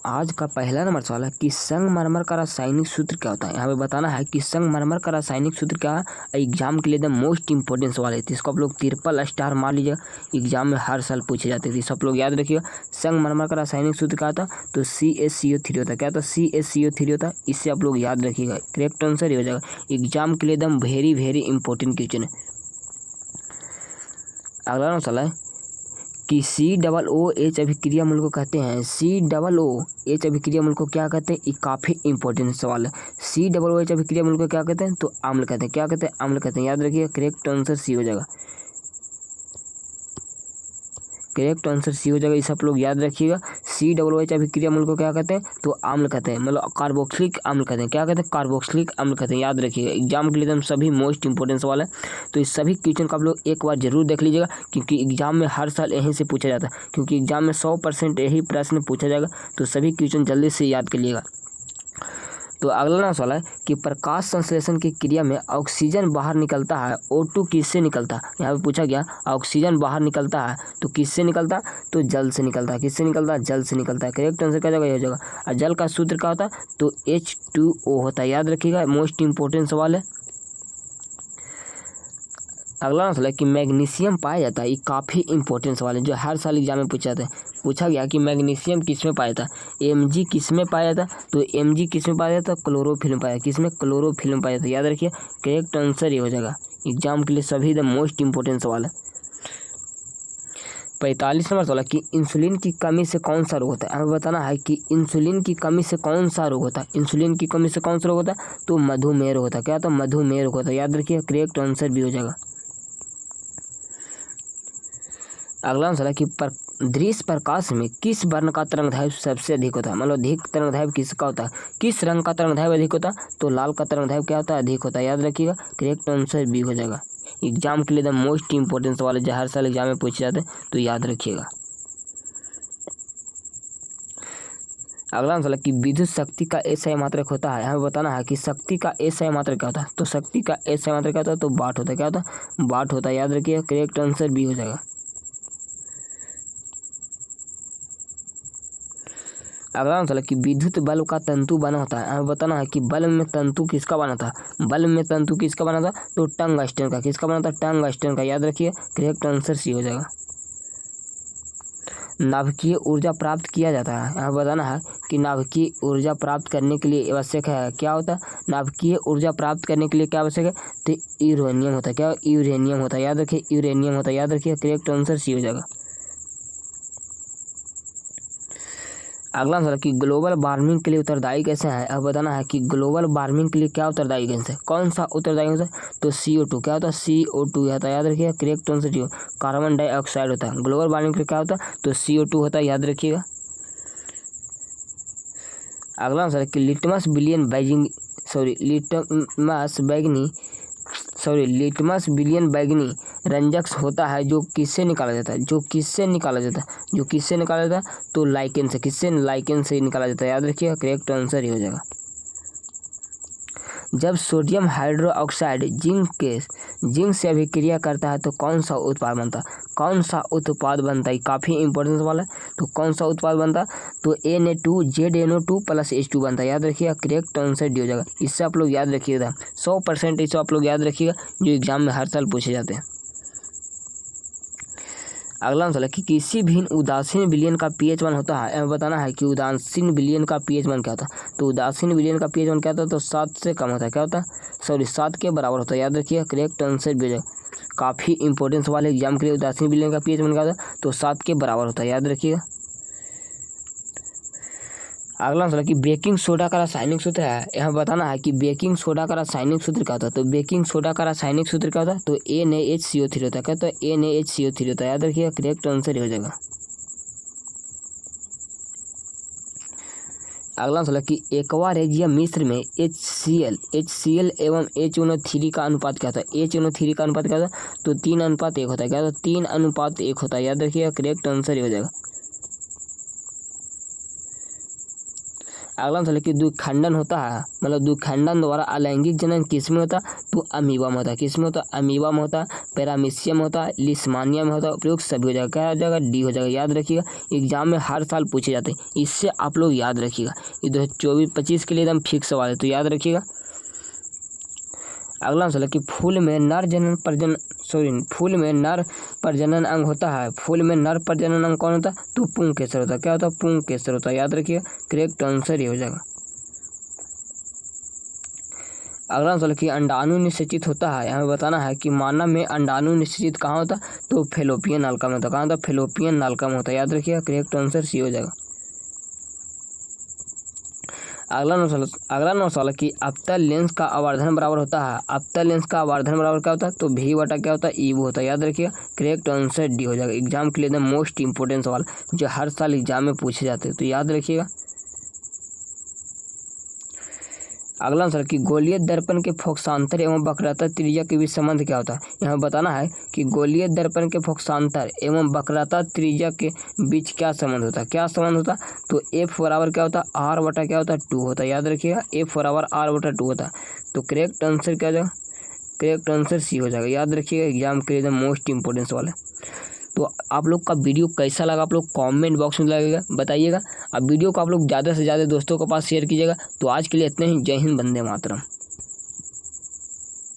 आज का पहला नंबर सवाल है कि संगमरमर का रासायनिक सूत्र क्या होता है। यहाँ पे बताना है कि संगमरमर का रासायनिक सूत्र क्या है। एग्जाम के लिए द मोस्ट इंपॉर्टेंट सवाल है, तो इसको आप लोग ट्रिपल स्टार मान लीजिएगा। एग्जाम में हर साल पूछे जाते थे, सब लोग याद रखिएगा। संगमरमर का रासायनिक सूत्र क्या था, तो CaCO3 होता है। क्या होता है, CaCO3 होता है। इससे आप लोग याद रखिएगा, करेक्ट आंसर ही हो जाएगा। एग्जाम के लिए एकदम वेरी वेरी इंपॉर्टेंट क्वेश्चन है। अगला सवाल है कि COOH अभिक्रिया मूल को कहते हैं। COOH अभिक्रिया मूल को क्या कहते हैं, ये काफ़ी इंपॉर्टेंट सवाल है। COOH अभिक्रिया मूल को क्या कहते हैं, तो अम्ल कहते हैं। क्या कहते हैं, अम्ल कहते हैं। याद रखिए, करेक्ट आंसर सी हो जाएगा। करेक्ट आंसर सी हो जाएगा, इसे आप लोग याद रखिएगा। COOH अभिक्रिया मूल को क्या कहते हैं, तो अम्ल कहते हैं, मतलब कार्बोक्सिलिक अम्ल कहते हैं। क्या कहते हैं, कार्बोक्सिलिक अम्ल कहते हैं। याद रखिएगा, एग्जाम के लिए एकदम सभी मोस्ट इंपॉर्टेंट सवाल है। तो इस सभी क्वेश्चन को आप लोग एक बार जरूर देख लीजिएगा, क्योंकि एग्जाम में हर साल यहीं से पूछा जाता है। क्योंकि एग्जाम में 100% यही प्रश्न पूछा जाएगा, तो सभी क्वेश्चन जल्दी से याद कर लीजिएगा। तो अगला सवाल है कि प्रकाश संश्लेषण की क्रिया में ऑक्सीजन बाहर निकलता है, O2 किससे निकलता है। यहाँ पे पूछा गया ऑक्सीजन बाहर निकलता है तो किससे निकलता है, तो जल से निकलता है। किससे निकलता है, जल से निकलता है। करेक्ट आंसर क्या जगह हो जाएगा। और जल का सूत्र क्या होता है, तो H2O होता है। याद रखिएगा, मोस्ट इंपॉर्टेंट सवाल है। अगला सवाल है कि मैग्नीशियम पाया जाता है। ये काफ़ी इंपॉर्टेंट सवाल है, जो हर साल एग्जाम में पूछा जाता है। पूछा गया कि मैग्नीशियम किस में पाया जाता है। Mg किस में पाया जाता है, तो Mg किस में पाया जाता है, क्लोरोफिल में पाया जाता है। किस में, क्लोरोफिल में पाया जाता है। याद रखिए, करेक्ट आंसर ये हो जाएगा। एग्जाम के लिए सभी द मोस्ट इंपॉर्टेंट सवाल है। 45 नंबर सवाल कि इंसुलिन की कमी से कौन सा रोग होता है। हमें बताना है कि इंसुलिन की कमी से कौन सा रोग होता है। इंसुलिन की कमी से कौन सा रोग होता है, तो मधुमेह रोग होता है। क्या होता है, मधुमेह रोग होता है। याद रखिए, करेक्ट आंसर भी हो जाएगा। अगला सवाल है कि दृश्य प्रकाश में किस वर्ण का तरंगदैर्घ्य सबसे अधिक होता है। मतलब अधिक तरंगदैर्घ्य किसका होता है, किस रंग का तरंगदैर्घ्य अधिक होता है, तो लाल का तरंगदैर्घ्य क्या होता है, अधिक होता है। याद रखिएगा, करेक्ट आंसर बी हो जाएगा। एग्जाम के लिए द मोस्ट इंपॉर्टेंट सवाल है, जो हर साल एग्जाम में पूछे जाते हैं, तो याद रखिएगा। अगला सवाल है कि विद्युत शक्ति का SI मात्रक होता है। हमें बताना है कि शक्ति का SI मात्रक क्या होता है, तो शक्ति का SI मात्रक क्या होता है, तो वाट होता है। क्या होता है, वाट होता है। याद रखिएगा, करेक्ट आंसर बी हो जाएगा। अगला सवाल है कि विद्युत बल्ब का तंतु बना होता है। हमें बताना है कि बल्ब में तंतु किसका बना था, बल्ब में तंतु किसका बना था, तो टंगस्टन का। किसका बना था, टंगस्टन का। याद रखिए, करेक्ट आंसर सी हो जाएगा। नाभिकीय ऊर्जा प्राप्त किया जाता है। यहाँ बताना है कि नाभिकीय ऊर्जा प्राप्त करने के लिए आवश्यक है, क्या होता है, नाभिकीय ऊर्जा प्राप्त करने के लिए क्या आवश्यक है, तो यूरेनियम होता है। क्या, यूरेनियम होता है। याद रखिए, यूरेनियम होता है। याद रखिए, करेक्ट आंसर सी हो जाएगा। अगला सवाल कि ग्लोबल वार्मिंग के लिए उत्तरदायी कैसे है। अब बताना है कि ग्लोबल वार्मिंग के लिए क्या उत्तरदायी गैस है, कौन सा उत्तरदायी गैस है, तो CO2। क्या होता है, CO2 होता है। याद रखिएगा, करेक्ट आंसर जो कार्बन डाइऑक्साइड होता है। ग्लोबल वार्मिंग के लिए क्या होता है, तो CO2 होता है। याद रखिएगा। अगला सवाल कि लिटमस बिलियन बैगनी रंजक होता है, जो किससे निकाला जाता है, जो किससे निकाला जाता है, जो किससे निकाला जाता है, तो लाइकेन से। किससे, लाइकेन से निकाला जाता है। याद रखिएगा, करेक्ट आंसर ही हो जाएगा। जब सोडियम हाइड्रोक्साइड जिंक से अभिक्रिया करता है तो कौन सा उत्पाद बनता है, कौन सा उत्पाद बनता है, काफ़ी इंपॉर्टेंट सवाल है। तो कौन सा उत्पाद बनता है, तो ZnO2 + H2 बनता है। याद रखिएगा, करेक्ट आंसर डी हो जाएगा। इससे आप लोग याद रखिएगा, 100% इसे आप लोग याद रखिएगा, जो एग्जाम में हर साल पूछे जाते हैं। अगला सवाल है कि किसी भी उदासीन विलयन का pH 1 होता है। हमें बताना है कि उदासीन विलयन का pH 1 क्या होता है, तो उदासीन विलयन का pH 1 क्या होता है, तो 7 से कम होता है। क्या होता है, 7 के बराबर होता है। याद रखिए, करेक्ट आंसर भी हो जाएगा। काफ़ी इंपॉर्टेंट सवाल है एग्जाम के लिए। उदासीन विलयन का pH 1 क्या होता है, तो 7 के बराबर होता है। याद रखिएगा। अगला सवाल कि बेकिंग सोडा का रासायनिक सूत्र है। यहाँ बताना है कि बेकिंग सोडा का रासायनिक सूत्र क्या होता है, तो बेकिंग सोडा का रासायनिक सूत्र क्या होता है, तो NaHCO3 होता है। क्या होता है, NaHCO3 होता है। याद रखिएगा, करेक्ट आंसर हो जाएगा। अगला सवाल कि एक्वा मिश्र में HCl एवं HNO3 का अनुपात क्या होता है, HNO3 का अनुपात क्या होता है, तो 3:1 होता है। क्या होता है, 3:1 होता है। याद रखिएगा, करेक्ट आंसर हो जाएगा। अगला सवाल कि द्विखंडन होता है, मतलब द्विखंडन द्वारा अलैंगिक जनन किसमें होता है? तो अमीबा में होता है। किसमें होता है? अमीबा में होता है, पैरामीशियम में होता है, लिस्मानिया में होता है। प्रयोग सभी हो जाएगा, क्या हो जाएगा? डी हो जाएगा। याद रखिएगा, एग्जाम में हर साल पूछे जाते हैं, इससे आप लोग याद रखिएगा। ये 2024-25 के लिए एकदम फिक्स सवाल है, तो याद रखिएगा। अगला सवाल है कि फूल में नर प्रजनन अंग होता है। फूल में नर प्रजनन अंग कौन होता है? तो पुंकेसर होता है। क्या होता है? पुंकेसर होता है। याद रखिएगा, करेक्ट आंसर ये हो जाएगा। अगला सवाल कि अंडाणु निषेचित होता है। यहाँ बताना है कि मानव में अंडाणु निषेचित कहाँ होता है? तो फेलोपियन नालिका में होता है। कहाँ होता है? फेलोपियन नालिका में होता है। याद रखिएगा, करेक्ट आंसर सी हो जाएगा। अगला सवाल कि अवतल लेंस का आवर्धन बराबर होता है। अवतल लेंस का आवर्धन बराबर क्या होता है? तो भी बटा क्या होता है? ई होता है। याद रखिएगा, करेक्ट आंसर डी हो जाएगा। एग्जाम के लिए एकदम मोस्ट इंपोर्टेंट सवाल जो हर साल एग्जाम में पूछे जाते हैं, तो याद रखिएगा। अगला सवाल कि गोलीय दर्पण के फोकसांतर एवं वक्रता त्रिज्या के बीच संबंध क्या होता है। यहाँ बताना है कि गोलीय दर्पण के फोकसांतर एवं वक्रता त्रिज्या के बीच क्या संबंध होता है? क्या संबंध होता है? तो एफ बराबर क्या होता है? आर बटा क्या होता है? 2 होता है। याद रखिएगा, एफ बराबर आर बटा 2 होता है। तो करेक्ट आंसर क्या हो जाएगा? करेक्ट आंसर सी हो जाएगा। याद रखिएगा, एग्जाम के लिए मोस्ट इंपोर्टेंट सवाल है। तो आप लोग का वीडियो कैसा लगा आप लोग कमेंट बॉक्स में लगेगा बताइएगा। अब वीडियो को आप लोग ज़्यादा से ज़्यादा दोस्तों के पास शेयर कीजिएगा। तो आज के लिए इतने ही। जय हिंद, वंदे मातरम।